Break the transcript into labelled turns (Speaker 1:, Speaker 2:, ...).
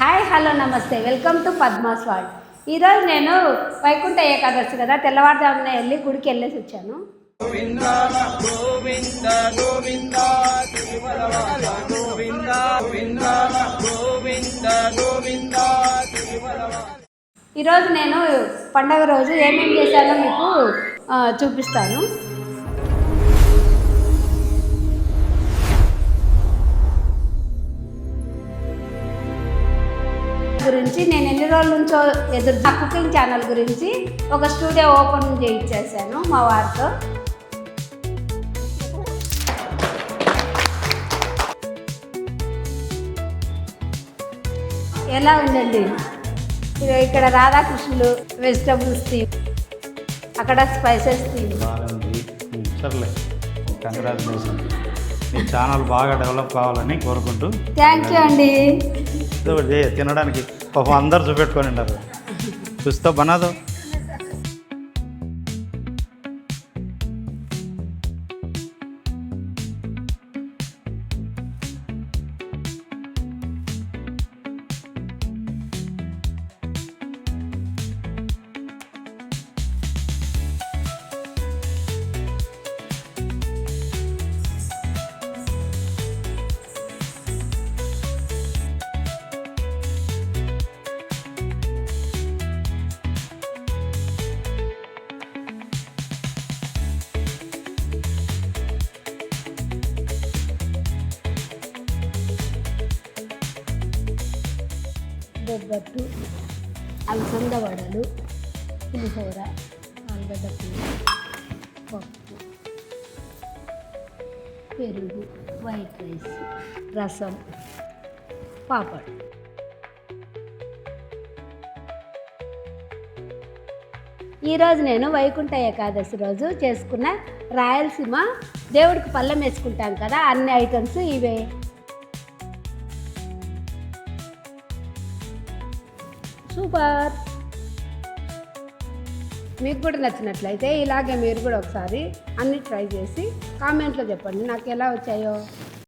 Speaker 1: Hi hello నమస్తే welcome to Padma's world. ఈరోజు నేను వైకుంఠ ఏకాదశి కదా, తెల్లవారుజామున వెళ్ళి గుడికి వెళ్ళేసి వచ్చాను. ఈరోజు నేను పండగ రోజు ఏమేమి చేశానో మీకు చూపిస్తాను. గురించి నేను ఎన్ని రోజుల నుంచో కుకింగ్ ఛానల్ గురించి ఒక స్టూడియో ఓపెన్ చేయించేసాను మా వారితో. ఎలా ఉందండి, ఇక్కడ రాధాకృష్ణులు వెజిటబుల్స్ థీమ్, అక్కడ స్పైసెస్ థీమ్.
Speaker 2: సర్లే, కంగ్రాచులేషన్. మీ ఛానల్ బాగా డెవలప్ కావాలని కోరుకుంటూ.
Speaker 1: థ్యాంక్ యూ అండి.
Speaker 2: తినడానికి పాపం అందరు చూపెట్టుకొని ఉన్నారు. చూస్తా బనాదో
Speaker 1: బొబ్బట్టు, అలసంద వడలు, పులిహోర, ఆలుగడ్డ కూర, పప్పు, పెరుగు, వైట్ రైస్, రసం, పాపడ్. ఈరోజు నేను వైకుంఠ ఏకాదశి రోజు చేసుకున్న రాయలసీమ దేవుడికి పళ్ళెం వేసుకుంటాం కదా, అన్ని ఐటమ్స్ ఇవే. సూపర్. మీకు కూడా నచ్చినట్లయితే ఇలాగే మీరు కూడా ఒకసారి అన్ని ట్రై చేసి కామెంట్లో చెప్పండి నాకు ఎలా వచ్చాయో.